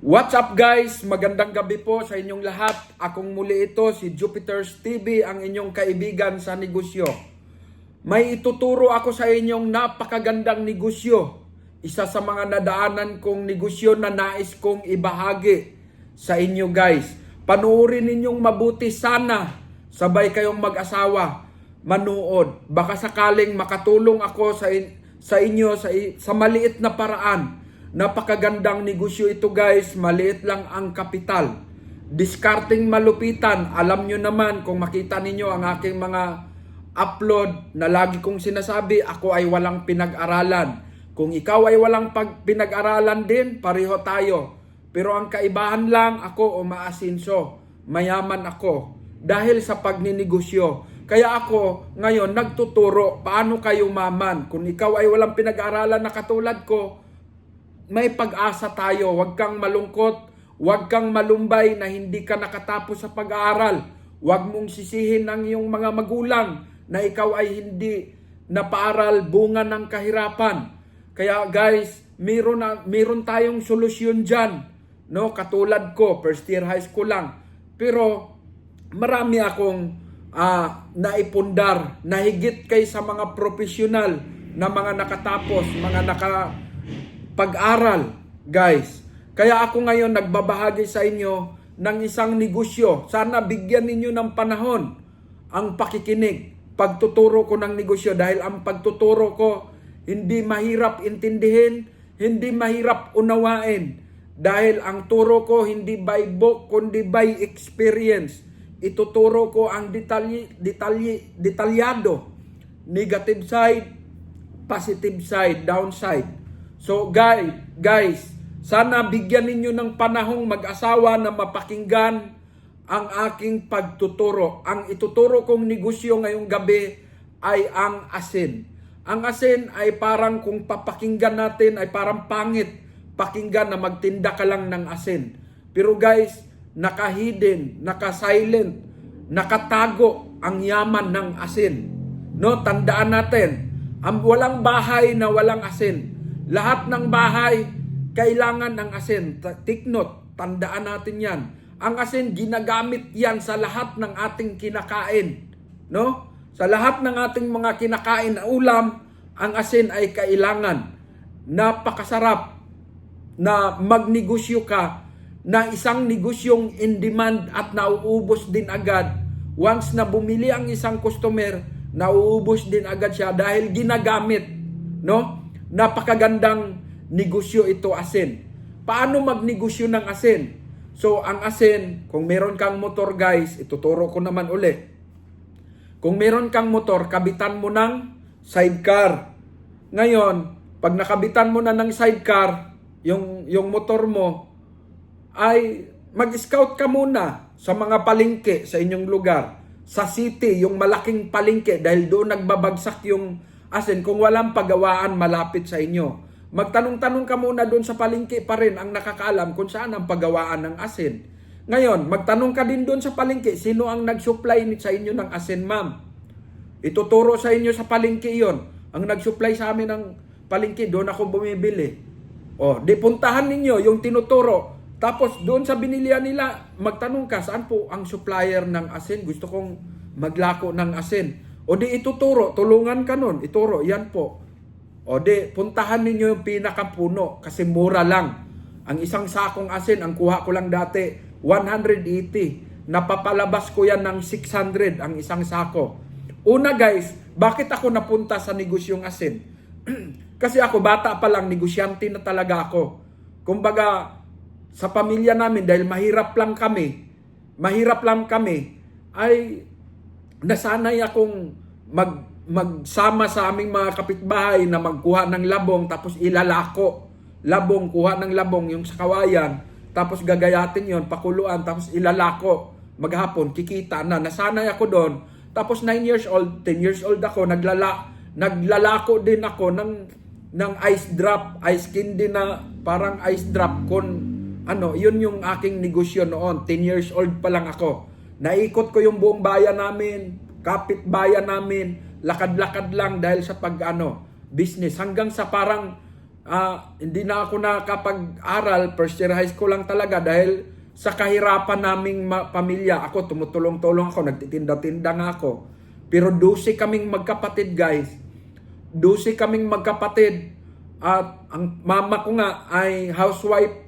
What's up guys? Magandang gabi po sa inyong lahat. Akong muli ito, si Jupiter's TV, ang inyong kaibigan sa negosyo. May ituturo ako sa inyong napakagandang negosyo. Isa sa mga nadaanan kong negosyo na nais kong ibahagi sa inyo guys. Panuorin ninyong mabuti sana. Sabay kayong mag-asawa, manood. Baka sakaling makatulong ako sa inyo sa maliit na paraan. Napakagandang negosyo ito guys, maliit lang ang kapital. Discarding malupitan, alam nyo naman kung makita ninyo ang aking mga upload na lagi kong sinasabi, ako ay walang pinag-aralan. Kung ikaw ay walang pinag-aralan din, pareho tayo. Pero ang kaibahan lang, ako umaasinso, mayaman ako dahil sa pagninegosyo. Kaya ako ngayon nagtuturo paano kayo maman. Kung ikaw ay walang pinag-aralan na katulad ko, may pag-asa tayo. Huwag kang malungkot, huwag kang malumbay na hindi ka nakatapos sa pag-aaral. Huwag mong sisihin ang iyong mga magulang na ikaw ay hindi napaaral, bunga ng kahirapan. Kaya guys, meron tayong solusyon dyan. No? Katulad ko, first year high school lang. Pero marami akong naipundar na higit kay sa mga profesional na mga nakatapos, mga pag-aral, guys. Kaya ako ngayon nagbabahagi sa inyo ng isang negosyo. Sana bigyan ninyo ng panahon ang pakikinig, pagtuturo ko ng negosyo dahil ang pagtuturo ko hindi mahirap intindihin, hindi mahirap unawain. Dahil ang turo ko hindi by book kundi by experience. Ituturo ko ang detalyado, negative side, positive side, downside. So guys, sana bigyan ninyo ng panahong mag-asawa na mapakinggan ang aking pagtuturo. Ang ituturo kong negosyo ngayong gabi ay ang asin. Ang asin ay parang kung papakinggan natin ay parang pangit pakinggan na magtinda ka lang ng asin. Pero guys, naka-hidden, naka-silent, nakatago ang yaman ng asin. No, tandaan natin, ang walang bahay na walang asin. Lahat ng bahay, kailangan ng asin. Take note, tandaan natin yan. Ang asin, ginagamit yan sa lahat ng ating kinakain. No? Sa lahat ng ating mga kinakain na ulam, ang asin ay kailangan. Napakasarap na magnegosyo ka na isang negosyong in demand at nauubos din agad. Once na bumili ang isang customer, nauubos din agad siya dahil ginagamit. No? Napakagandang negosyo ito, asin. Paano magnegosyo ng asin? So, ang asin, kung meron kang motor guys, ituturo ko naman uli. Kung meron kang motor, kabitan mo ng sidecar. Ngayon, pag nakabitan mo na ng sidecar, yung motor mo, ay mag-scout ka muna sa mga palengke sa inyong lugar. Sa city, yung malaking palengke, dahil doon nagbabagsak yung asin. Kung walang pagawaan malapit sa inyo, magtanong-tanong ka muna doon sa palengke pa rin ang nakakaalam kung saan ang pagawaan ng asin. Ngayon, magtanong ka din doon sa palengke, sino ang nag-supply sa inyo ng asin, ma'am? Ituturo sa inyo sa palengke yon. Ang nag-supply sa amin ng palengke, doon ako bumibili. O, di puntahan ninyo yung tinuturo. Tapos doon sa binilihan nila, magtanong ka, saan po ang supplier ng asin? Gusto kong maglako ng asin. O di ituturo, tulungan ka nun, ituro, yan po. O di, puntahan ninyo yung pinakapuno kasi mura lang. Ang isang sakong asin, ang kuha ko lang dati, 180. Napapalabas ko yan ng 600 ang isang sako. Una guys, bakit ako napunta sa negosyong asin? Kasi ako bata pa lang, negosyante na talaga ako. Kumbaga, sa pamilya namin, dahil mahirap lang kami, ay nasanay akong magsama sa aming mga kapitbahay na magkuha ng labong tapos ilalako. Labong, kuha ng labong yung sa kawayan, tapos gagayatin yon, pakuluan, tapos ilalako. Maghapon, kikita na. Nasanay ako doon. Tapos 9 years old, 10 years old ako, naglalako din ako ng ice drop, ice candy na parang ice drop. Yun yung aking negosyo noon. 10 years old pa lang ako. Naikot ko yung buong bayan namin, kapitbayan namin, lakad-lakad lang dahil sa business. Hanggang sa parang hindi na ako nakapag-aral, first year high school lang talaga dahil sa kahirapan naming pamilya. Ako, tumutulong-tulong ako, nagtitinda-tinda nga ako. Pero 12 kaming magkapatid, guys. 12 kaming magkapatid. At ang mama ko nga ay housewife,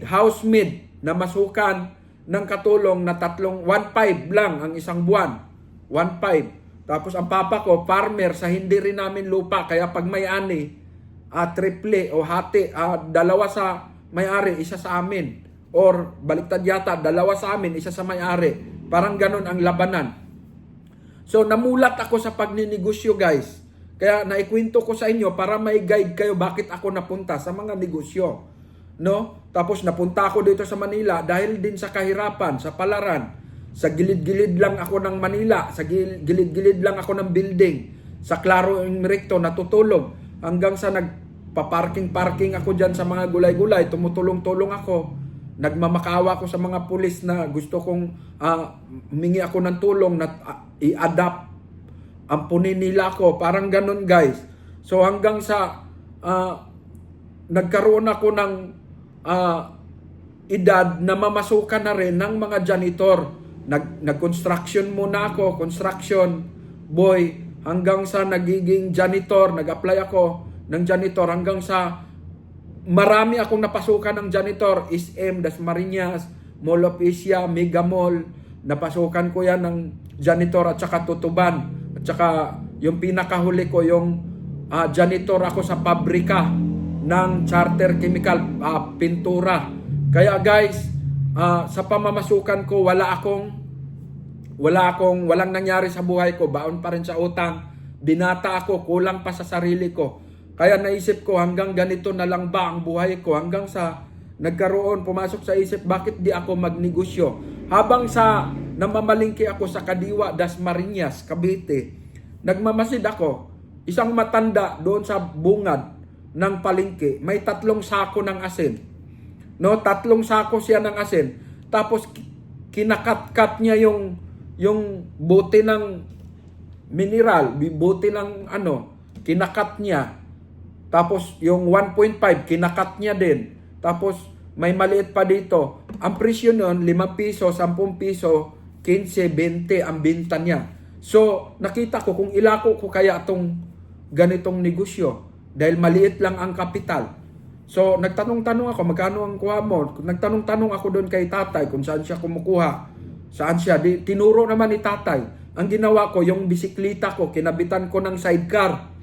housemaid na masukan ng katulong na 1.5 lang ang isang buwan. 1.5. Tapos ang papa ko, farmer sa hindi rin namin lupa. Kaya pag may ani, triple o hati, dalawa sa may-ari, isa sa amin. Or baliktad yata, dalawa sa amin, isa sa may-ari. Parang ganun ang labanan. So namulat ako sa pagninegosyo, guys. Kaya naikwento ko sa inyo para may guide kayo bakit ako napunta sa mga negosyo. No? Tapos napunta ako dito sa Manila dahil din sa kahirapan, sa palaran. Sa gilid-gilid lang ako ng Manila, sa gilid-gilid lang ako ng building. Sa Claro Recto natutulog hanggang sa nagpa-parking ako diyan sa mga gulay-gulay, tumutulong-tulong ako. Nagmamakawa ako sa mga pulis na gusto kong humingi ako ng tulong na i-adapt ampunin nila ako. Parang ganun, guys. So hanggang sa nagkaroon ako ng edad na mamasukan na rin ng mga janitor. Nag-construction muna ako, construction boy, hanggang sa nagiging janitor, nag-apply ako ng janitor hanggang sa marami akong napasukan ng janitor, SM, Dasmariñas, Mall of Asia, Mega Mall. Napasukan ko yan ng janitor at saka Tutuban. At saka yung pinakahuli ko, yung janitor ako sa pabrika ng Charter Chemical, pintura. Kaya guys, sa pamamasukan ko, walang nangyari sa buhay ko. Baon pa rin sa utang. Binata ako, kulang pa sa sarili ko. Kaya naisip ko, hanggang ganito na lang ba ang buhay ko? Hanggang sa pumasok sa isip, bakit di ako magnegosyo? Habang namamalingki ako sa Kadiwa, Dasmariñas, Cavite, nagmamasid ako. Isang matanda doon sa bungad ng palengke, may 3 sako ng asin. No, 3 sako siya ng asin. Tapos kinakat-kat niya yung bote ng mineral, bote ng kinakat niya. Tapos yung 1.5 kinakat niya din. Tapos may maliit pa dito. Ang presyo noon 5 piso, 10 piso, 15, 20 ang binta niya. So nakita ko kung ilako ko kaya itong ganitong negosyo dahil maliit lang ang kapital. So nagtanong-tanong ako, magkano ang kuha mo? Nagtanong-tanong ako doon kay tatay kung saan siya kumukuha. Saan siya? Tinuro naman ni tatay. Ang ginawa ko, yung bisikleta ko, kinabitan ko ng sidecar.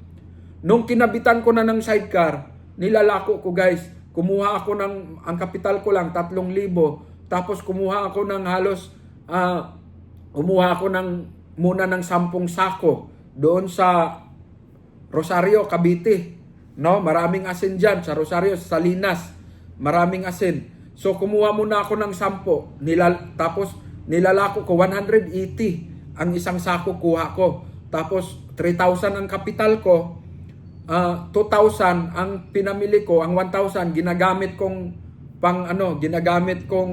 Nung kinabitan ko na ng sidecar, nilalako ko, guys. Kumuha ako ang kapital ko lang, 3,000. Tapos kumuha ako ng muna ng 10 sako doon sa Rosario, Cavite. No, maraming asin diyan sa Rosario, sa Salinas. Maraming asin. So kumuha muna ako ng 10. Tapos nilalako ko 180 ang isang sako kuha ko. Tapos 3,000 ang kapital ko. 2,000 ang pinamili ko, ang 1,000 ginagamit kong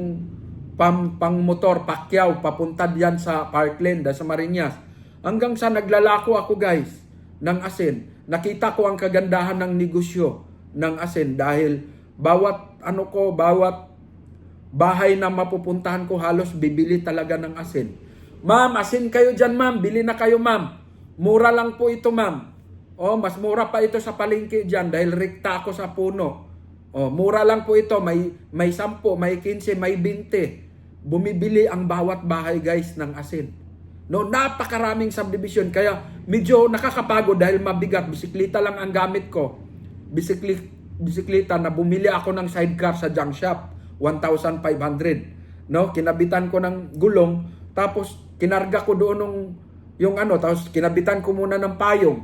pang motor, Pacquiao, papunta diyan sa Parkland, sa Mariñas. Hanggang sa naglalako ako, guys, ng asin. Nakita ko ang kagandahan ng negosyo ng asin dahil bawat bahay na mapupuntahan ko halos bibili talaga ng asin. Ma'am, asin kayo dyan, ma'am. Bili na kayo, ma'am. Mura lang po ito, ma'am. Mas mura pa ito sa palengke dyan dahil rekta ako sa puno. Mura lang po ito. May 10, may 15, may 20. Bumibili ang bawat bahay, guys, ng asin. No, napakaraming subdivision. Kaya medyo nakakapagod dahil mabigat. Bisikleta lang ang gamit ko. Bisikleta na bumili ako ng sidecar sa junk shop. 1,500. No, kinabitan ko ng gulong. Tapos kinarga ko doon tapos kinabitan ko muna ng payong.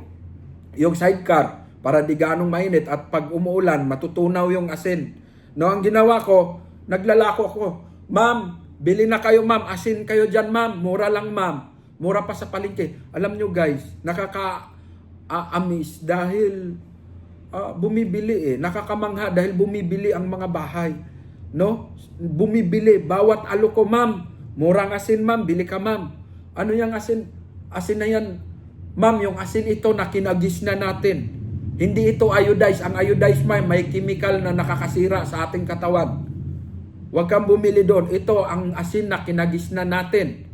Yung sidecar para di ganong mainit at pag umuulan matutunaw yung asin. No, ang ginawa ko, naglalako ako. Ma'am, bili na kayo, ma'am. Asin kayo diyan, ma'am. Mura lang, ma'am. Mura pa sa palengke. Alam nyo, guys, nakaka-amaze dahil bumibili Nakakamangha dahil bumibili ang mga bahay. No? Bumibili bawat alok ko, ma'am. Murang asin, ma'am. Bili ka, ma'am. Ano yung asin? Asin na yan. Ma'am, yung asin ito na kinagis na natin. Hindi ito iodized. Ang iodized may chemical na nakakasira sa ating katawan. Huwag kang bumili doon. Ito ang asin na kinagisnan natin.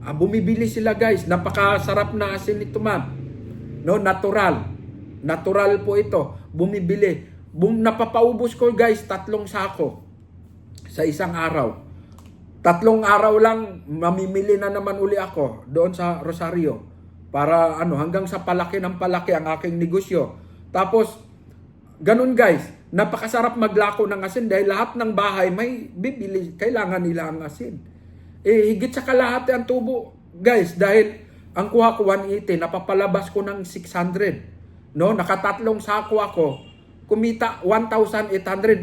Bumibili sila guys. Napakasarap na asin ito ma'am. No, natural. Natural po ito. Bumibili. Napapaubos ko guys 3 sako sa isang araw. 3 araw lang mamimili na naman uli ako doon sa Rosario. Para hanggang sa palaki ng palaki ang aking negosyo. Tapos ganun guys, napakasarap maglako ng asin dahil lahat ng bahay may bibili, kailangan nila ang asin. Higit sa kalahati ang tubo, guys, dahil ang kuha ko 180, napapalabas ko ng 600. No, nakatatlong sako ako, kumita 1,800.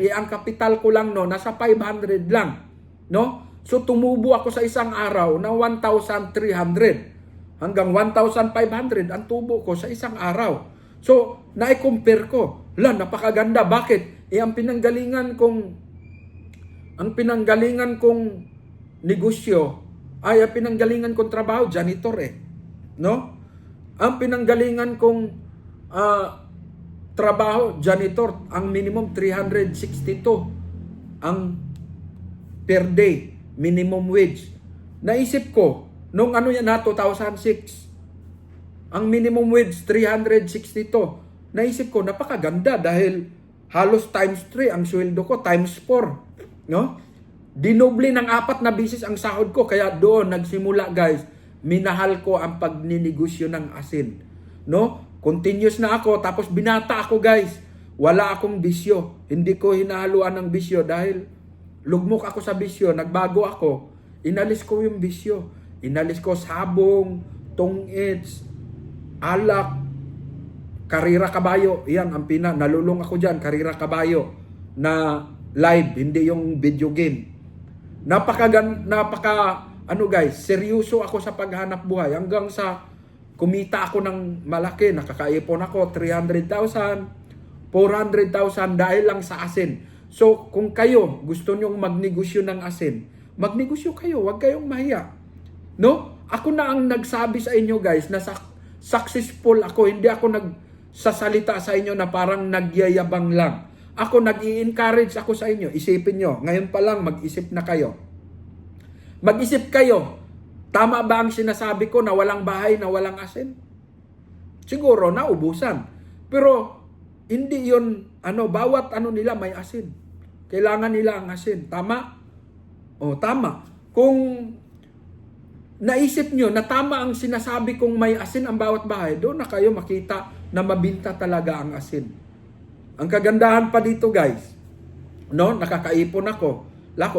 Ang kapital ko lang nasa 500 lang. No? So tumubo ako sa isang araw ng 1,300 hanggang 1,500 ang tubo ko sa isang araw. So, na-compare ko. Napakaganda. Bakit? Ang pinanggalingan kong negosyo ay ang pinanggalingan kong trabaho, janitor No? Ang pinanggalingan kong trabaho, janitor, ang minimum 362 ang per day, minimum wage. Naisip ko, nung 2006, ang minimum wage 362. Naisip ko, napakaganda dahil halos times 3 ang sweldo ko, times 4. No? Dinoble ng 4 na bisis ang sahod ko. Kaya doon nagsimula guys, minahal ko ang pagninegosyo ng asin. No? Continuous na ako, tapos binata ako guys. Wala akong bisyo. Hindi ko hinahaluan ng bisyo dahil lugmok ako sa bisyo, nagbago ako. Inalis ko yung bisyo. Inalis ko sabong, tong-its, alak, karira kabayo. Yan ang nalulung ako dyan, karira kabayo na live, hindi yung video game. Guys, seryoso ako sa paghanap buhay hanggang sa kumita ako ng malaki. Nakakaipon ako 300,000, 400,000 dahil lang sa asin. So kung kayo gusto nyong magnegosyo ng asin, magnegosyo kayo, huwag kayong mahiya. No? Ako na ang nagsabi sa inyo guys na successful ako. Hindi ako nagsasalita sa inyo na parang nagyayabang lang. Ako nag-i-encourage ako sa inyo. Isipin nyo, ngayon pa lang mag-isip na kayo. Mag-isip kayo, tama ba ang sinasabi ko na walang bahay na walang asin? Siguro naubusan. Pero hindi yun, bawat nila may asin. Kailangan nila ang asin. Tama? Tama. Kung naisip nyo na tama ang sinasabi kong may asin ang bawat bahay, doon na kayo makita na mabinta talaga ang asin. Ang kagandahan pa dito guys, nakakaipon ako.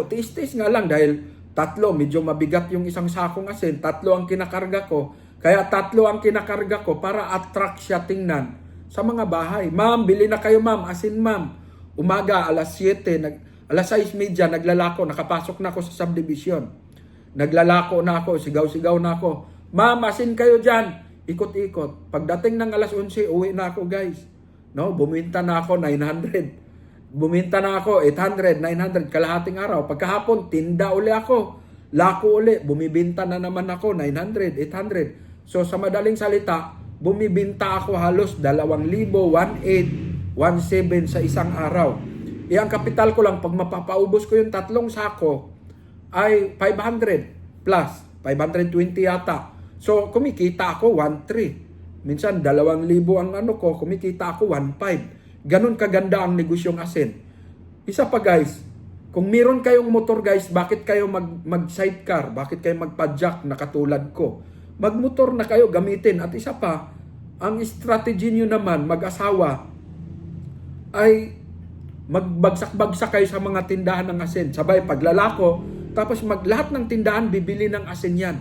Tiis-tiis nga lang dahil 3, medyo mabigat yung isang sakong asin, 3 ang kinakarga ko. Kaya 3 ang kinakarga ko para attract siya tingnan sa mga bahay. Ma'am, bili na kayo ma'am, asin ma'am. Umaga, alas 7, alas 6:30, naglalako, nakapasok na ako sa subdivision. Naglalako na ako, sigaw-sigaw na ako. Ma'am, asin kayo dyan. Ikot-ikot. Pagdating ng alas 11, uwi na ako guys. No, buminta na ako 900. Buminta na ako 800, 900, kalahating araw. Pagkahapon, tinda uli ako. Lako uli, bumibinta na naman ako 900, 800. So sa madaling salita, bumibinta ako halos 2,000, 1,800, 1,700 sa isang araw. Ang kapital ko lang, pag mapapaubos ko yung 3 sako, ay 500 plus, 520 yata. So, kumikita ako 1,300. Minsan, 2,000 ang ko, kumikita ako 1,500. Ganun kaganda ang negosyong asin. Isa pa guys, kung meron kayong motor guys, bakit kayo mag-sidecar? Bakit kayo magpa-jack na katulad ko? Magmotor na kayo, gamitin. At isa pa, ang strategy nyo naman, mag-asawa, ay magbagsak-bagsak kayo sa mga tindahan ng asin. Sabay, paglalako, tapos lahat ng tindahan bibili ng asin yan.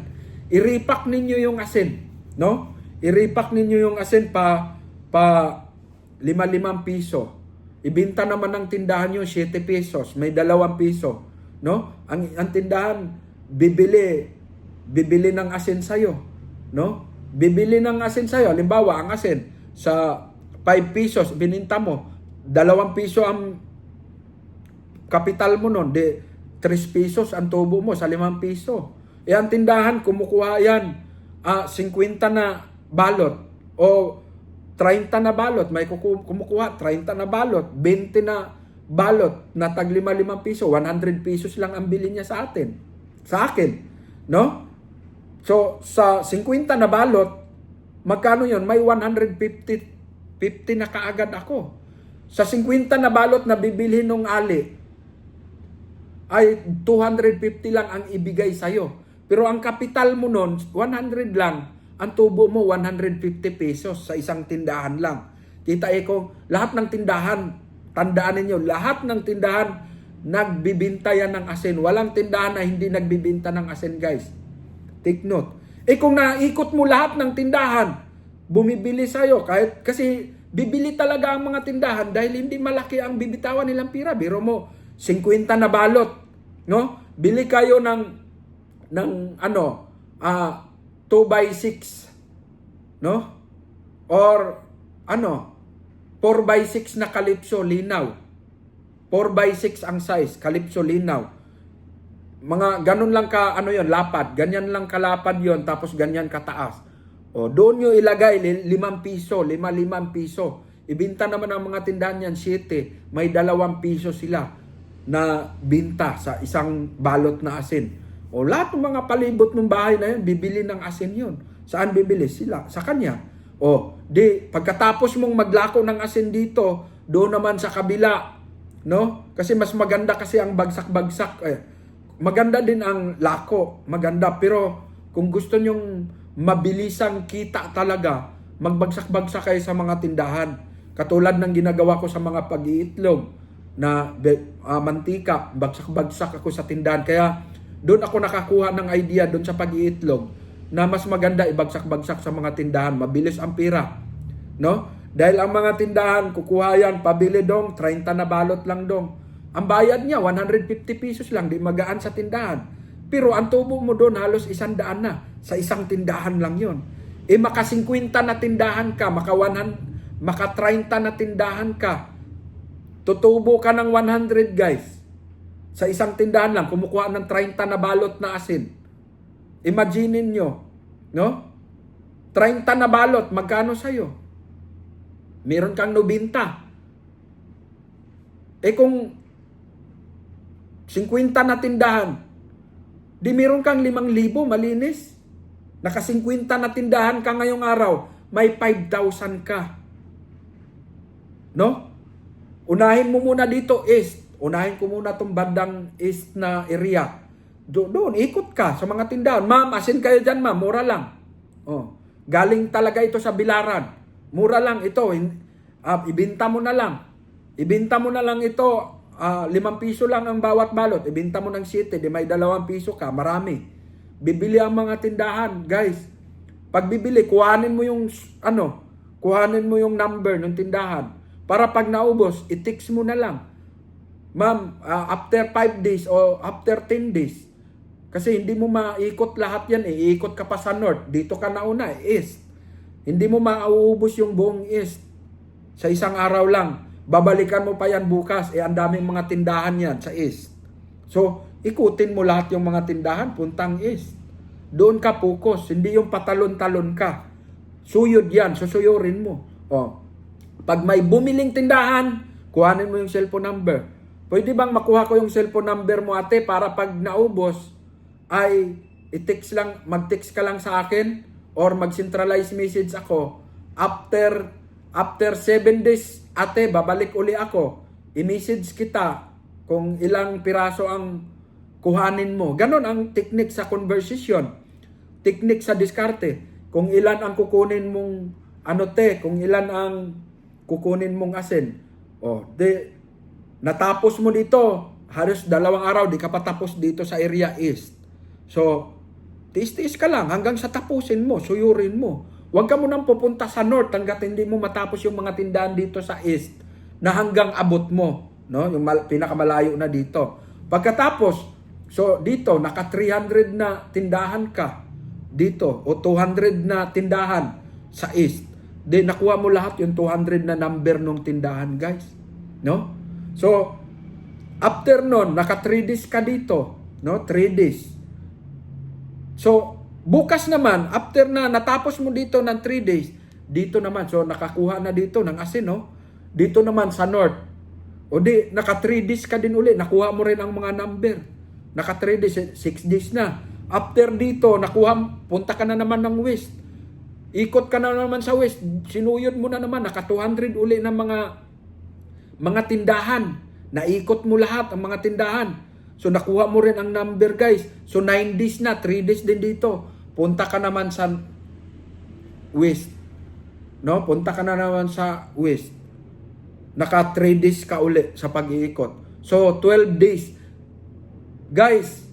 I-repack ninyo yung asin, no? I-repack ninyo yung asin pa 5 piso. Ibinta naman ng tindahan nyo 7 pesos, may 2 piso, no? Ang tindahan bibili ng asin sa'yo, no? Bibili ng asin sa'yo. Halimbawa, ang asin sa 5 pesos bininta mo, 2 piso ang kapital mo nun, 3 pesos ang tubo mo sa 5 piso. Ang tindahan, kumukuha yan 50 na balot o 30 30 na balot, may kumukuha, 30 na balot, 20 na balot na tag 5 piso, 100 pesos lang ang bili niya sa akin, no? So, sa 50 na balot, magkano yon? May 150 na kaagad ako. Sa 50 na balot na bibili nung ali, ay 250 lang ang ibigay sa'yo. Pero ang kapital mo nun, 100 lang. Ang tubo mo, 150 pesos sa isang tindahan lang. Kita ko, lahat ng tindahan, tandaan ninyo, lahat ng tindahan, nagbibinta yan ng asin. Walang tindahan na hindi nagbibinta ng asin, guys. Take note. Kung naikot mo lahat ng tindahan, bumibili sa'yo, kasi bibili talaga ang mga tindahan dahil hindi malaki ang bibitawan nilang pira. Biro mo, 50 na balot, no? Bili kayo ng 2x6, no? Or 4x6 na kalipso, linaw. 4x6 ang size, kalipso, linaw. Mga ganun lang ka, lapad. Ganyan lang kalapad yon, tapos ganyan kataas. O, doon nyo ilagay, 5 piso, 5 piso. Ibinta naman ang mga tindahan yan, 7. May 2 piso sila na binta sa isang balot na asin. O, lahat ng mga palibot ng bahay na yun, bibili ng asin yun. Saan bibili? Sila, sa kanya. O, pagkatapos mong maglako ng asin dito, doon naman sa kabila, no? Kasi mas maganda kasi ang bagsak-bagsak. Maganda din ang lako, maganda. Pero kung gusto nyong mabilisang kita talaga, magbagsak-bagsak kayo sa mga tindahan. Katulad ng ginagawa ko sa mga pag-iitlog na mantika, bagsak-bagsak ako sa tindahan. Kaya doon ako nakakuha ng idea doon sa pag-iitlog na mas maganda ibagsak-bagsak sa mga tindahan. Mabilis ang pira, no? Dahil ang mga tindahan, kukuha yan, pabili dong, 30 na balot lang dong. Ang bayad niya, 150 pesos lang, di magaan sa tindahan. Pero ang tubo mo doon, halos 100 na. Sa isang tindahan lang yon. Maka 50 na tindahan ka, maka 30 na tindahan ka. Tutubo ka ng 100, guys. Sa isang tindahan lang, kumukuha ng 30 na balot na asin. Imaginin nyo, no? 30 na balot, magkano sa'yo? Meron kang 90. Kung 50 na tindahan, di meron kang 5,000, malinis. Naka 50 na tindahan ka ngayong araw, may 5,000 ka. No? Unahin mo muna dito, east. Unahin ko muna itong bandang east na area. Doon, ikot ka sa mga tindahan. Ma'am, asin kayo dyan, ma'am. Mura lang. Galing talaga ito sa Bilaran. Mura lang ito. Ibinta mo na lang. Ibinta mo na lang ito. 5 piso lang ang bawat balot. Ibinta mo ng 7. Di may 2 piso ka. Marami. Bibili ang mga tindahan. Guys, pag bibili, kuhanin mo yung number ng tindahan. Para pag naubos, i-text mo na lang. Ma'am, after 5 days o after 10 days, kasi hindi mo maikot lahat yan Iikot ka pa sa north. Dito ka nauna, east. Hindi mo mauubos yung buong east sa isang araw lang. Babalikan mo pa yan bukas. Ang daming mga tindahan yan sa east. So, ikutin mo lahat yung mga tindahan, puntang east. Doon ka focus. Hindi yung patalon-talon ka. Suyod yan. Susuyurin mo. Pag may bumiling tindahan, kuhanin mo yung cellphone number. Pwede bang makuha ko yung cellphone number mo, ate, para pag naubos, ay mag-text ka lang sa akin or mag-centralize message ako. After 7 days, ate, babalik uli ako. I-message kita kung ilang piraso ang kuhanin mo. Ganon ang technique sa conversation. Technique sa diskarte. Kung ilan ang kukunin mong kung ilan ang kukunin mong asin. Natapos mo dito, halos 2 araw, di ka pa tapos dito sa area east. So, tiis-tiis ka lang hanggang sa tapusin mo, suyurin mo. Huwag ka mo nang pupunta sa north hanggat hindi mo matapos yung mga tindahan dito sa east na hanggang abot mo. No? Yung pinakamalayo na dito. Pagkatapos, so dito, naka 300 na tindahan ka dito o 200 na tindahan sa east. Di nakuha mo lahat yung 200 na number ng tindahan, guys. No? So, after nun, naka 3 days ka dito. No? 3 days. So, bukas naman, after na natapos mo dito ng 3 days, Dito naman, so nakakuha na dito ng asin, no? Dito naman sa north. O di, naka 3 days ka din uli. Nakuha mo rin ang mga number. Naka 3 days, 6 days na. After dito, punta ka na naman ng west. Ikot ka na naman sa west. Sinuyod mo na naman. Naka 200 uli ng mga tindahan. Naikot mo lahat ang mga tindahan. So nakuha mo rin ang number, guys. So 9 days na, 3 days din dito. Punta ka naman sa west. No? Punta ka na naman sa west. Naka 3 days ka uli sa pag-iikot. So 12 days. Guys,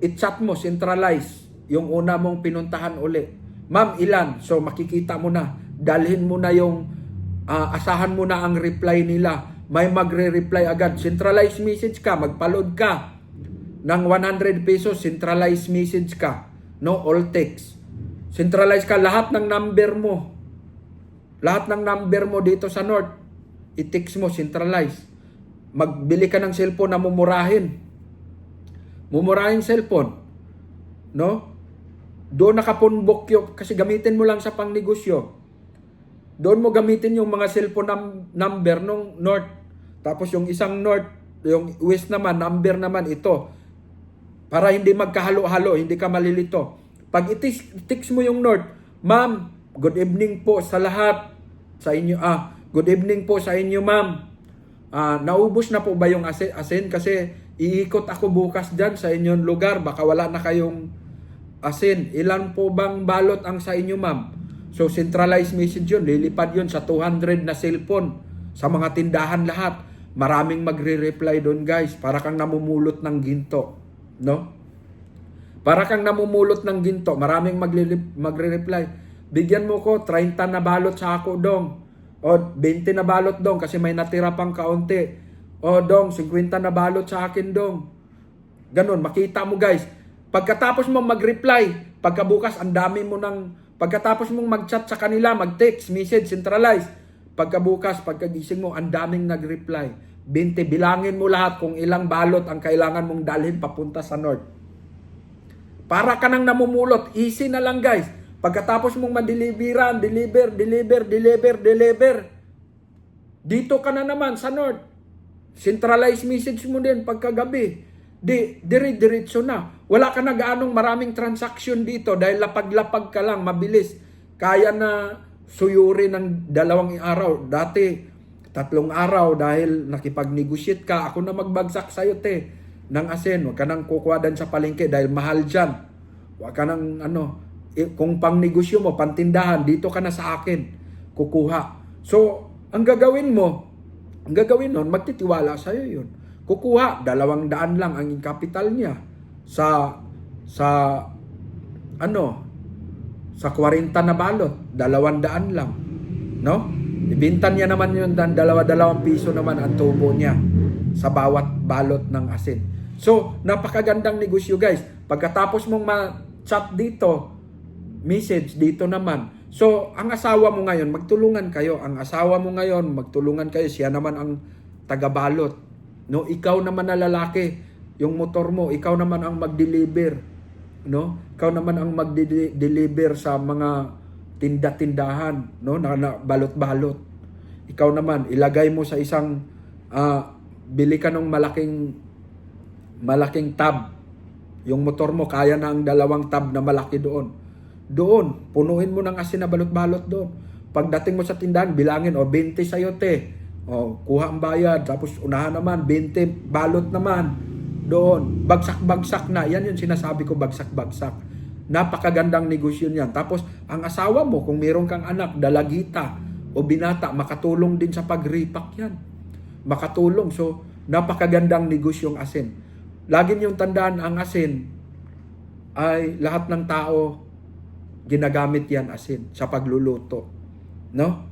i-chat mo, centralize yung una mong pinuntahan uli. Ma'am, ilan? So makikita mo na. Dalhin mo na yung asahan mo na ang reply nila. May magre-reply agad. Centralized message ka, magpa-load ka ng 100 pesos, centralized message ka. No, all text. Centralize ka lahat ng number mo. Lahat ng number mo dito sa north, i-text mo, centralize. Magbili ka ng cellphone na mumurahin. Mumurahin cellphone. No? Doon nakapunbok yun, kasi gamitin mo lang sa pangnegosyo. Doon mo gamitin yung mga cellphone number nung north. Tapos yung isang north, yung west naman, number naman ito. Para hindi magkahalo-halo, hindi ka malilito. Pag i-text mo yung north, ma'am, good evening po sa lahat. Sa inyo, good evening po sa inyo, ma'am. Naubos na po ba yung asin? Kasi iikot ako bukas dyan sa inyong lugar. Baka wala na kayong asin. Ilan po bang balot ang sa inyo, ma'am? So, centralized message yun. Lilipad yun sa 200 na cellphone. Sa mga tindahan lahat. Maraming magre-reply doon, guys. Para kang namumulot ng ginto. No? Para kang namumulot ng ginto. Maraming magre-reply. Bigyan mo ko 30 na balot sa ako, dong. O 20 na balot, dong, kasi may natira pang kaunti. O dong, 50 na balot sa akin, dong. Ganun, makita mo, guys. Pagkatapos mo mag-reply, pagkabukas, ang dami mo pagkatapos mong mag-chat sa kanila, mag-text, message, centralize. Pagkabukas, pagkagising mo, ang daming nag-reply. 20, bilangin mo lahat kung ilang balot ang kailangan mong dalhin papunta sa north. Para ka nang namumulot, easy na lang, guys. Pagkatapos mong madeliveran, deliver. Dito ka na naman sa north. Centralized message mo din pagkagabi. Diretso na. Wala ka na gaanong maraming transaction dito dahil lapag-lapag ka lang, mabilis. Kaya na suyuri ng 2 araw. Dati, 3 araw dahil nakipag-negotiate ka. Ako na magbagsak sa'yo, ng asin. Huwag ka nang kukuha sa palengke dahil mahal dyan. Huwag ka nang kung pang negosyo mo, pantindahan, dito ka na sa akin, kukuha. So, ang gagawin nun, magtitiwala sa'yo yun. Kukuha, 200 lang ang capital niya sa 40 na balot, 200 lang. No? Ibintan niya naman yun, 2 piso naman ang tubo niya sa bawat balot ng asin. So, napakagandang negosyo, guys. Pagkatapos mong ma-chat dito, message dito naman. So, ang asawa mo ngayon, magtulungan kayo. Siya naman ang taga-balot. No, ikaw naman na lalaki, yung motor mo, ikaw naman ang mag-deliver. No? Ikaw naman ang mag-deliver sa mga tinda-tindahan, no, na balot-balot. Ikaw naman, ilagay mo sa isang bili ka ng malaking tab. Yung motor mo, kaya na ang 2 tab na malaki doon. Doon, punuin mo ng asin na balot-balot doon. Pagdating mo sa tindahan, bilangin, 20 sa'yo, kuha ang bayad. Tapos unahan naman, 20 balot naman. Doon, bagsak-bagsak na. Yan yung sinasabi ko, bagsak-bagsak. Napakagandang negosyo niyan. Tapos, ang asawa mo, kung meron kang anak, dalagita o binata, makatulong din sa pagripak yan. Makatulong. So, napakagandang negosyo yung asin. Lagi niyong tandaan, ang asin ay lahat ng tao ginagamit yan asin sa pagluluto. No?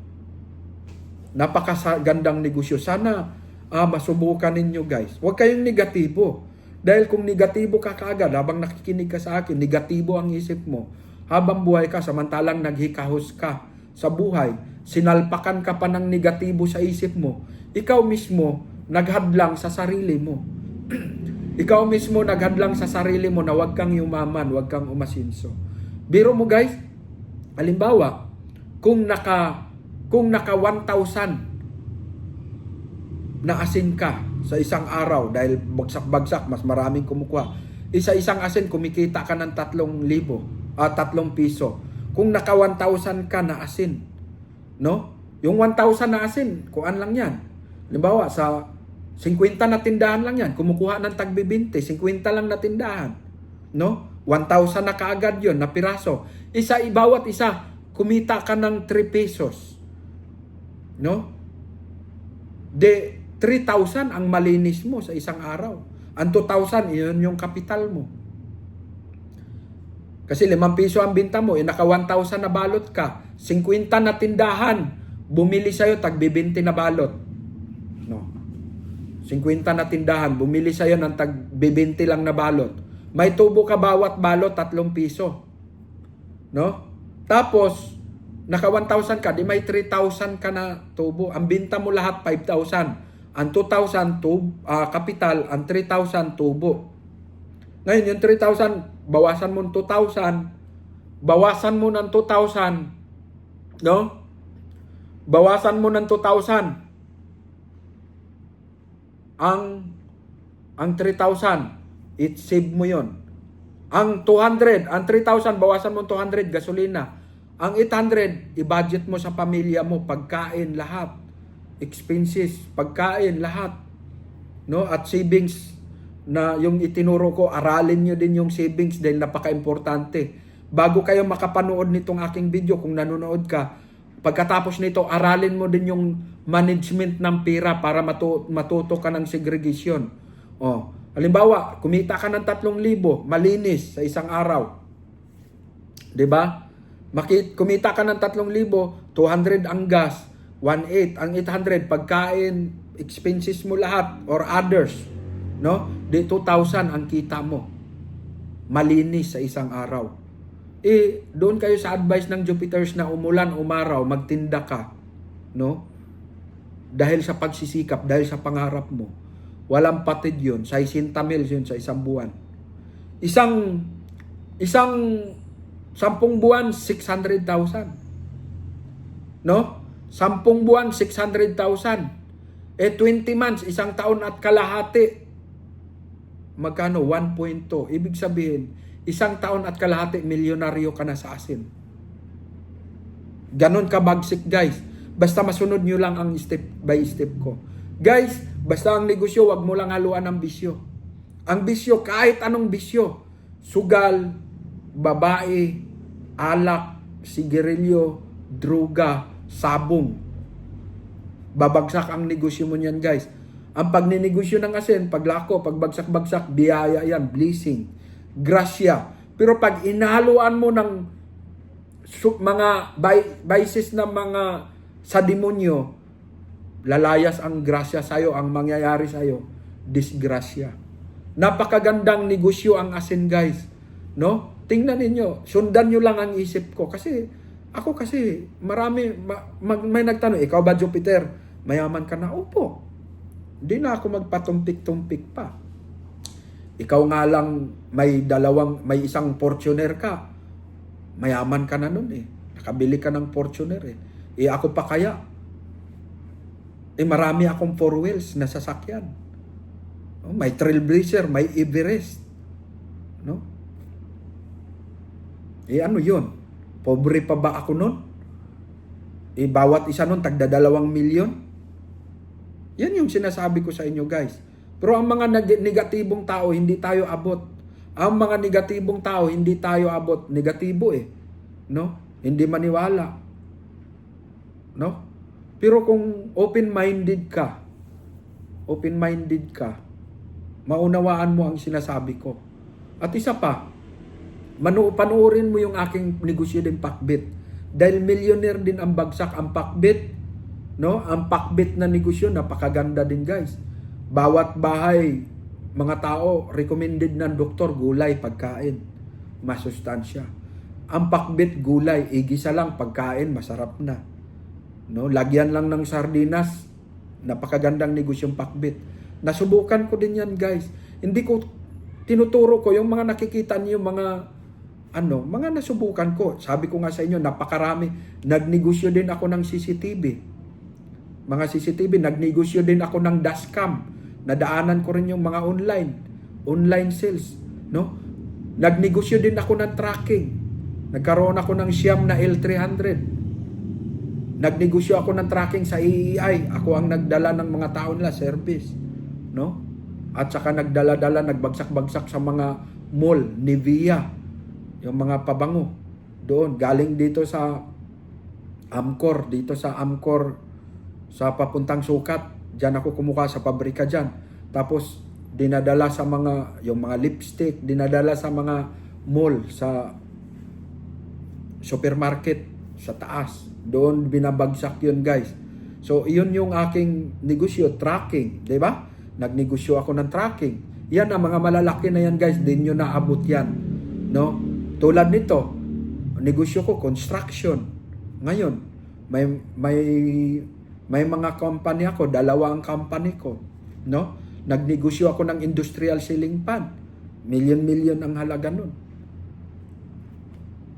Napakagandang negosyo. Sana masubukan ninyo, guys. Huwag kayong negatibo. Dahil kung negatibo ka kaagad, habang nakikinig ka sa akin, negatibo ang isip mo. Habang buhay ka, samantalang naghikahos ka sa buhay, sinalpakan ka pa ng negatibo sa isip mo, ikaw mismo naghadlang sa sarili mo. Ikaw mismo naghadlang sa sarili mo na huwag kang yumaman, huwag kang umasinso. Biro mo, guys, halimbawa, kung naka 1,000 na asin ka sa isang araw dahil bagsak-bagsak, mas maraming kumukuha. Isa-isang asin, kumikita ka ng 3,000, 3 piso. Kung naka 1,000 ka na asin, no? Yung 1,000 na asin, kuan lang yan. Halimbawa, sa 50 na tindahan lang yan, kumukuha ng tagbi-20, 50 lang na tindahan. No? 1,000 na kaagad yon na piraso. Bawat isa, kumita ka ng 3 pesos. No? De 3,000 ang malinis mo sa isang araw. Ang 2,000, yun yung kapital mo. Kasi 5 piso ang binta mo, naka 1,000 na balot ka. 50 na tindahan, bumili sa'yo, tagbi-20 na balot. No? 50 na tindahan, bumili sa'yo ng tagbi-20 lang na balot. May tubo ka bawat balot, 3 piso. No? Tapos, naka 1,000 ka, di may 3,000 ka na tubo. Ang binta mo lahat, 5,000. Ang 2,000 kapital, ang 3,000 tubo. Ngayon, yung 3,000, bawasan mo ng 2,000. Bawasan mo ng 2,000. No? Bawasan mo ng 2,000. Ang 3,000, i-save mo yon. Ang 200, ang 3,000, bawasan mo 200, gasolina. Ang 800, i-budget mo sa pamilya mo, pagkain, lahat. Expenses, pagkain, lahat. No? At savings na yung itinuro ko, aralin nyo din yung savings dahil napaka-importante. Bago kayo makapanood nitong aking video, kung nanonood ka, pagkatapos nito, aralin mo din yung management ng pera para matuto ka ng segregation. Oh, halimbawa, kumita ka ng 3,000, malinis sa isang araw. 'Di ba? Kumita ka ng 3,000, 200 ang gas, 1,800 ang 800 pagkain, expenses mo lahat or others, no? Di 2,000 ang kita mo. Malinis sa isang araw. Doon kayo sa advice ng Jupiters na umulan, umaraw, magtinda ka, no? Dahil sa pagsisikap, dahil sa pangarap mo. Walang patid yun. 60 mil yun sa isang buwan. Isang 10 buwan, 600,000. No? 10 buwan, 600,000. 20 months, isang taon at kalahati. Magkano? 1.2. Ibig sabihin, isang taon at kalahati, milyonaryo ka na sa asin. Ganon ka bagsik, guys. Basta masunod nyo lang ang step by step ko. Guys, basta ang negosyo, wag mo lang haluan ng bisyo. Ang bisyo, kahit anong bisyo. Sugal, babae, alak, sigarilyo, droga, sabong. Babagsak ang negosyo mo niyan, guys. Ang pagninegosyo ng asin, paglako, pagbagsak-bagsak, biyaya yan, blessing, grasya. Pero pag inahaluan mo ng mga vices na mga sa demonyo, lalayas ang grasya sa'yo, ang mangyayari sa'yo, disgrasya. Napakagandang negosyo ang asin, guys. No? Tingnan ninyo, sundan nyo lang ang isip ko. Kasi, may nagtanong, ikaw ba Jupiter? Mayaman ka na? Opo. Hindi na ako magpatumpik-tumpik pa. Ikaw nga lang may isang Fortuner ka. Mayaman ka na nun eh. Nakabili ka ng Fortuner eh. Ako pa kaya? Marami akong 4 wheels na sasakyan. May Trailblazer, may Everest. No? Ano yun? Pobre pa ba ako nun? Bawat isa nun, tagda 2 milyon? Yan yung sinasabi ko sa inyo, guys. Pero ang mga negatibong tao, hindi tayo abot. Ang mga negatibong tao, hindi tayo abot. Negatibo eh. No? Hindi maniwala. No? Pero kung open-minded ka, maunawaan mo ang sinasabi ko. At isa pa, panuorin mo yung aking negosyo din Pakbit. Dahil millionaire din ang bagsak ang Pakbit. No? Ang Pakbit na negosyo, napakaganda din, guys. Bawat bahay, mga tao, recommended ng doktor, gulay, pagkain. Masustansya. Ang Pakbit, gulay, igisa lang, pagkain, masarap na. No, lagyan lang ng sardinas. Napakagandang negosyong Pakbit. Nasubukan ko din yan, guys. Hindi ko tinuturo ko yung mga nakikita niyo, mga mga nasubukan ko. Sabi ko nga sa inyo, napakarami. Nagnegosyo din ako ng CCTV. Mga CCTV, nagnegosyo din ako ng dashcam. Nadaanan ko rin yung mga online sales, no? Nagnegosyo din ako ng tracking. Nagkaroon ako ng Xiam na L300. Nagnegosyo ako ng tracking sa AEI. Ako ang nagdala ng mga tao nila, service, no? At saka nagdala-dala, nagbagsak-bagsak sa mga mall, Nivea, yung mga pabango. Doon, galing dito sa Amcor, sa papuntang Sukat. Diyan ako kumuha sa pabrika diyan. Tapos dinadala sa yung mga lipstick, dinadala sa mga mall, sa supermarket, sa taas. Doon binabagsak yun, guys. So, iyon yung aking negosyo, tracking, di ba? Nagnegosyo ako ng tracking. Yan ang mga malalaki na yan, guys. Di nyo naabot yan, no? Tulad nito, negosyo ko, construction. Ngayon, may mga company ako, 2 ang company ko, no? Nagnegosyo ako ng industrial ceiling fan. Million ang halaga nun.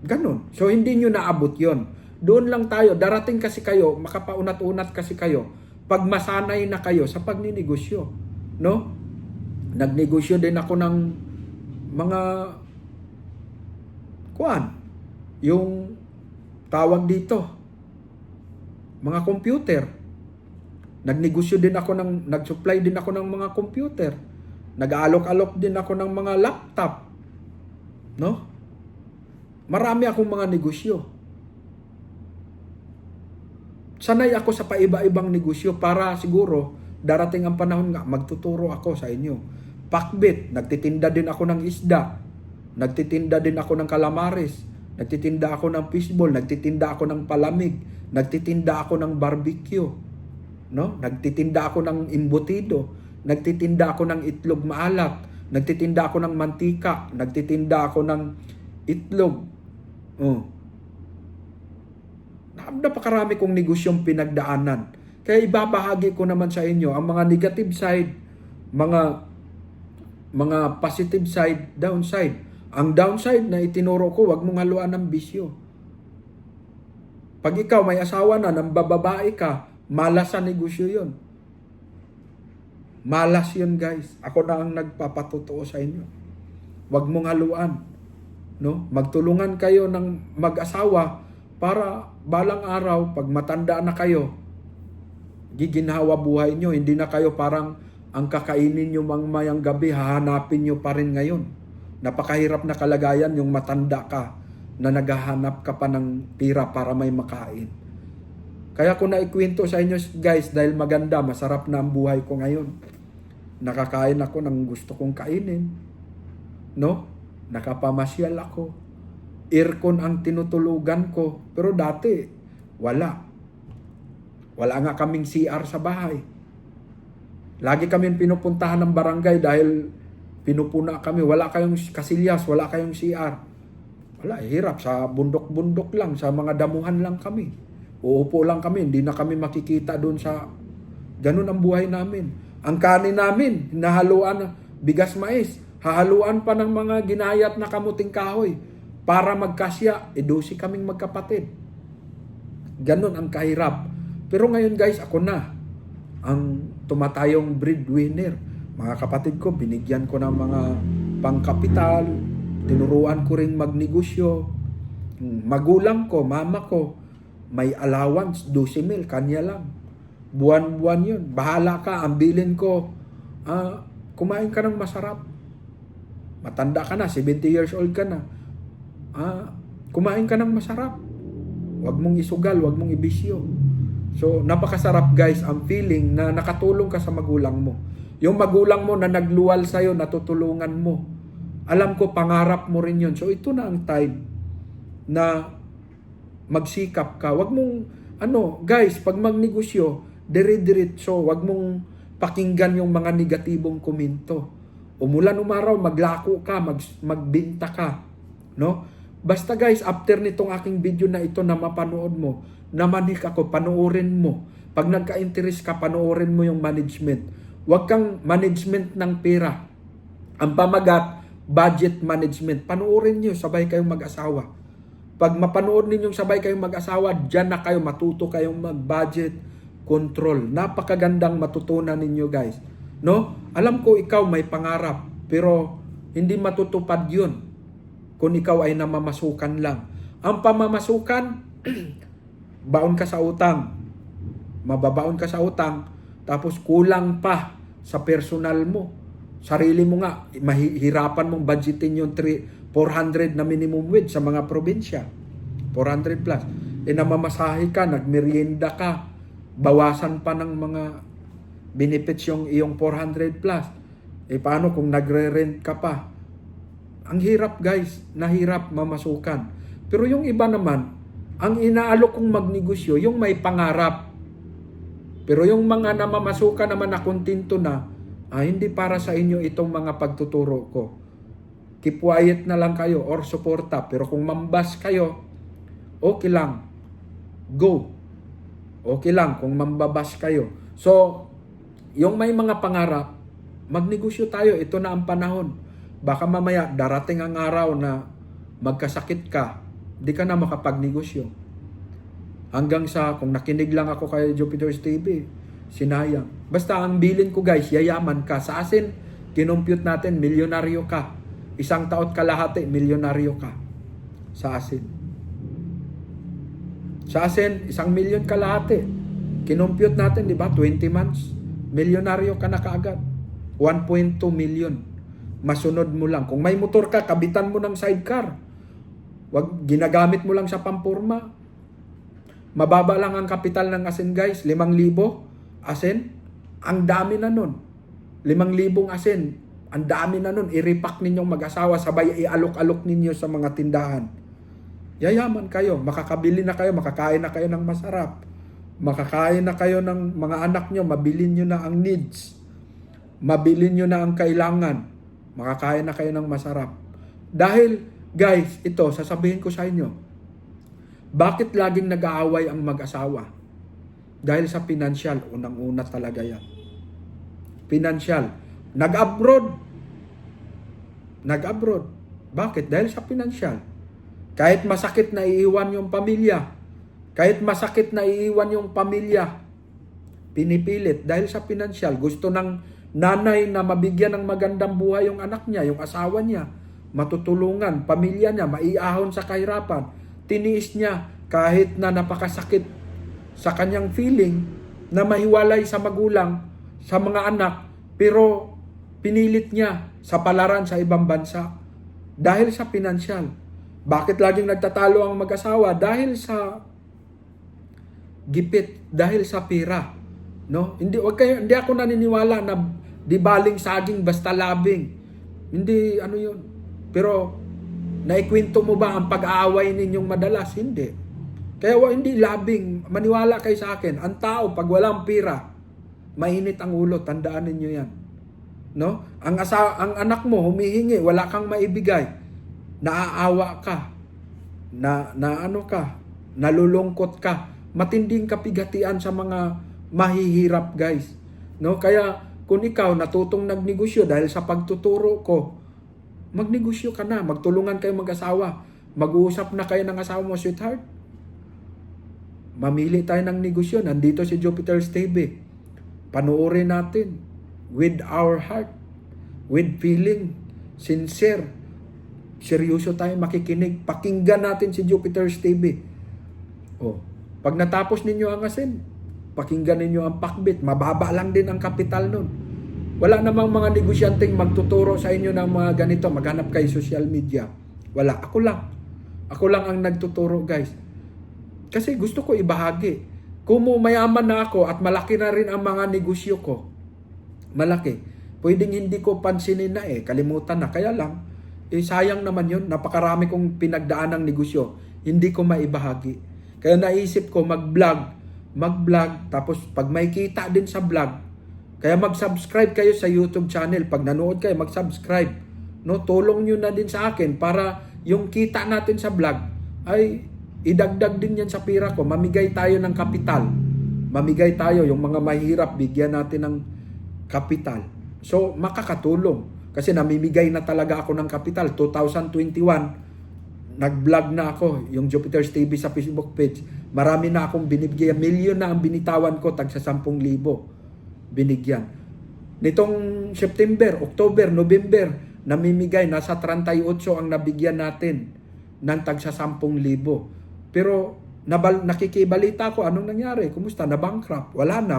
Ganon. So, hindi nyo naabot yon. Doon lang tayo. Darating kasi kayo, makapaunat-unat kasi kayo, pag masanay na kayo sa pagninegosyo, no? Nagnegosyo din ako ng mga yung tawag dito, mga computer. Nag-supply din ako ng mga computer. Nag-aalok-alok din ako ng mga laptop. No? Marami akong mga negosyo. Sanay ako sa paiba-ibang negosyo para siguro darating ang panahon nga magtuturo ako sa inyo. Pakbit, nagtitinda din ako ng isda. Nagtitinda din ako ng calamares. Nagtitinda ako ng fishball. Nagtitinda ako ng palamig. Nagtitinda ako ng barbecue. No? Nagtitinda ako ng embutido. Nagtitinda ako ng itlog maalat. Nagtitinda ako ng mantika. Nagtitinda ako ng itlog. Napakarami kong negosyong pinagdaanan. Kaya ibabahagi ko naman sa inyo ang mga negative side, mga positive side, downside. Ang downside na itinuro ko, wag mong haluan ng bisyo. Pag ikaw may asawa na, nang bababae ka, malas sa negosyo yun. Malas yun, guys. Ako na ang nagpapatotoo sa inyo. Wag mong haluan. No? Magtulungan kayo ng mag-asawa para balang araw, pag matanda na kayo, giginhawa buhay nyo. Hindi na kayo parang ang kakainin nyo mamayang gabi, hahanapin nyo pa rin ngayon. Napakahirap na kalagayan yung matanda ka na naghahanap ka pa ng tira para may makain. Kaya ko na ikwento sa inyo, guys, dahil maganda, masarap na ang buhay ko ngayon. Nakakain ako ng gusto kong kainin. No? Nakapamasyal ako. Aircon ang tinutulugan ko. Pero dati, wala. Wala nga kaming CR sa bahay. Lagi kami pinupuntahan ng barangay dahil pinupuna kami. Wala kayong kasilyas, wala kayong CR. Wala, hirap. Sa bundok-bundok lang, sa mga damuhan lang kami. Uupo lang kami, hindi na kami makikita doon sa... Ganun ang buhay namin. Ang kanin namin, nahaluan ng bigas mais. Hahaluan pa ng mga ginayat na kamuting kahoy. Para magkasya, 12 kaming magkapatid. Ganun ang kahirap. Pero ngayon, guys, ako na ang tumatayong breadwinner. Mga kapatid ko, binigyan ko ng mga pangkapital, tinuruan ko ring magnegosyo. Magulang ko, mama ko, may allowance, 12,000, kanya lang. Buwan-buwan yun. Bahala ka, ambilin ko. Kumain ka ng masarap. Matanda ka na, 70 years old ka na. Kumain ka ng masarap. Huwag mong isugal, huwag mong ibisyo. So, napakasarap, guys, ang feeling na nakatulong ka sa magulang mo. Yung magulang mo na nagluwal sa'yo, natutulungan mo. Alam ko, pangarap mo rin yun. So, ito na ang time na magsikap ka. Wag mong, guys, pag magnegosyo, dire-diretso, wag mong pakinggan yung mga negatibong komento. Umulan umaraw, maglako ka, magbinta ka. No? Basta, guys, after nitong aking video na ito na mapanood mo, namanik ako, panoorin mo. Pag nagka-interest ka, panoorin mo yung management. Huwag kang management ng pera. Ang pamagat, budget management. Panoorin nyo, sabay kayong mag-asawa. Pag mapanood ninyong sabay kayong mag-asawa, dyan na kayo, matuto kayong mag-budget control. Napakagandang matutunan ninyo, guys. No? Alam ko ikaw may pangarap, pero hindi matutupad yun kung ikaw ay namamasukan lang. Ang pamamasukan, baon ka sa utang. Mababaon ka sa utang, tapos kulang pa sa personal mo. Sarili mo nga, mahihirapan mong budgetin yung 400 na minimum wage sa mga probinsya. 400 plus. Namamasahe ka, nagmerienda ka, bawasan pa ng mga benefits yung iyong 400 plus. Paano kung nagre-rent ka pa? Ang hirap, guys, nahirap mamasukan. Pero yung iba naman, ang inaalok kong magnegosyo, yung may pangarap. Pero yung mga namamasukan naman na kontento na, hindi para sa inyo itong mga pagtuturo ko. Keep quiet na lang kayo or suporta. Pero kung mambas kayo, okay lang. Go. Okay lang kung mambabas kayo. So, yung may mga pangarap, magnegosyo tayo. Ito na ang panahon. Baka mamaya darating ang araw na magkasakit ka, di ka na makapagnegosyo. Hanggang sa, kung nakinig lang ako kay Jupiter's TV, sinayang. Basta ang bilin ko, guys, yayaman ka. Sa asin, kinumpute natin, milyonaryo ka. Isang taon kalahati, milyonaryo ka. Sa asin. Sa asin, 1,000,000 kalahati. Kinumpute natin, di ba? 20 months. Milyonaryo ka na kaagad. 1.2 million. Masunod mo lang. Kung may motor ka, kabitan mo ng sidecar. Wag, ginagamit mo lang sa pampurma. Mababa lang ang kapital ng asin, guys. 5,000 asin. Ang dami na nun. 5,000 asin. Ang dami na nun. I-repack ninyong mag-asawa. Sabay ialok-alok ninyo sa mga tindahan. Yayaman kayo. Makakabili na kayo. Makakain na kayo ng masarap. Makakain na kayo ng mga anak nyo. Mabili nyo na ang needs. Mabili nyo na ang kailangan. Makakain na kayo ng masarap. Dahil, guys, ito, sasabihin ko sa inyo, bakit laging nag-aaway ang mag-asawa? Dahil sa financial, unang-una talaga yan. Financial. Nag-abroad. Bakit? Dahil sa financial. Kahit masakit na iiwan yung pamilya. Pinipilit dahil sa financial. Gusto ng nanay na mabigyan ng magandang buhay yung anak niya, yung asawa niya. Matutulungan, pamilya niya, maiahon sa kahirapan. Tiniis niya kahit na napakasakit sa kanyang feeling na mahiwalay sa magulang, sa mga anak, pero pinilit niya sa palaran sa ibang bansa dahil sa financial. Bakit laging nagtatalo ang mag-asawa? Dahil sa gipit, dahil sa pera. No? Hindi ako naniniwala na di baling saging basta labing. Hindi ano 'yun. Pero naikwento mo ba ang pag-aaway ninyong madalas? Hindi. Kaya hindi labing. Maniwala kayo sa akin. Ang tao, pag walang pira, mainit ang ulo. Tandaan ninyo yan. No? Ang anak mo, humihingi, wala kang maibigay. Naaawa ka. Nalulungkot ka. Matinding kapigatian sa mga mahihirap, guys. No? Kaya, kung ikaw natutong nagnegosyo dahil sa pagtuturo ko, magnegosyo ka na, magtulungan kayo mag-asawa. Mag-uusap na kayo ng asawa mo, sweetheart. Mamili tayo ng negosyo. Nandito si Jupiter's TV. Panoorin natin with our heart, with feeling, sincere. Seryoso tayo makikinig. Pakinggan natin si Jupiter's TV. Pag natapos ninyo ang asin, pakinggan ninyo ang pakbit. Mababa lang din ang kapital nun. Wala namang mga negosyanteng magtuturo sa inyo ng mga ganito. Maghanap kayo social media. Wala. Ako lang ang nagtuturo, guys. Kasi gusto ko ibahagi. Kung mayaman na ako at malaki na rin ang mga negosyo ko, malaki, pwedeng hindi ko pansinin na kalimutan na. Kaya lang, sayang naman yun. Napakarami kong pinagdaan ng negosyo. Hindi ko maibahagi. Kaya naisip ko mag-vlog, tapos pag may kita din sa vlog, kaya mag-subscribe kayo sa YouTube channel. Pag nanood kayo, mag-subscribe. No, tulong nyo na din sa akin para yung kita natin sa vlog ay idagdag din yan sa pira ko. Mamigay tayo ng kapital. Mamigay tayo, yung mga mahirap, bigyan natin ng kapital. So, makakatulong. Kasi namimigay na talaga ako ng kapital. 2021, nag-vlog na ako, yung Jupiter's TV sa Facebook page. Marami na akong binibigyan. Milyon na ang binitawan ko, tagsa 10,000 binigyan. Nitong September, October, November, namimigay, nasa 38 ang nabigyan natin ng tagsa 10,000. Pero nakikibalita ko, anong nangyari? Kumusta? Na-bankrupt? Wala na.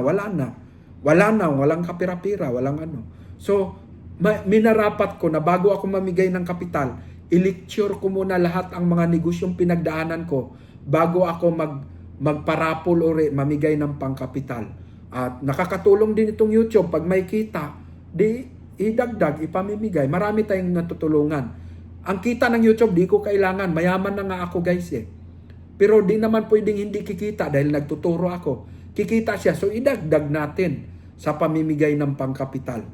Walang kapira-pira, walang ano. So, minarapat ko na bago ako mamigay ng kapital, i-lecture ko muna lahat ang mga negosyong pinagdaanan ko bago ako magparapol o mamigay ng pangkapital. At nakakatulong din itong YouTube. Pag may kita, di idagdag, ipamimigay. Marami tayong natutulungan. Ang kita ng YouTube, di ko kailangan. Mayaman na nga ako guys eh. Pero di naman pwedeng hindi kikita dahil nagtuturo ako. Kikita siya. So idagdag natin sa pamimigay ng pangkapital.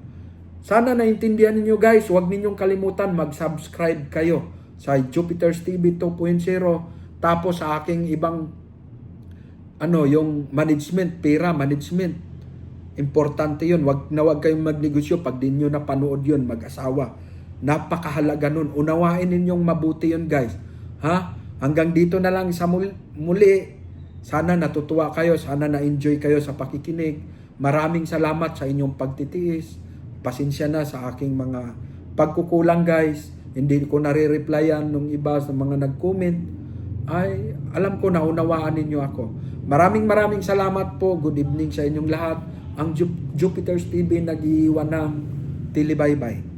Sana naintindihan ninyo guys, huwag ninyong kalimutan mag-subscribe kayo sa Jupiter's TV 2.0, tapos sa aking ibang yung management, pera management. Importante 'yun. Wag kayong magnegosyo pag di nyo napanood 'yun, mag-asawa. Napakahalaga nun. Unawain ninyong mabuti 'yun guys. Ha? Hanggang dito na lang sa muli. Sana natutuwa kayo, sana na-enjoy kayo sa pakikinig. Maraming salamat sa inyong pagtitiis. Pasensya na sa aking mga pagkukulang guys. Hindi ko nare-replyan nung iba sa mga nag-comment. Ay, alam ko na unawaan ninyo ako. Maraming salamat po. Good evening sa inyong lahat. Ang Jupiter's TV nag-iwan ng tili bye-bye.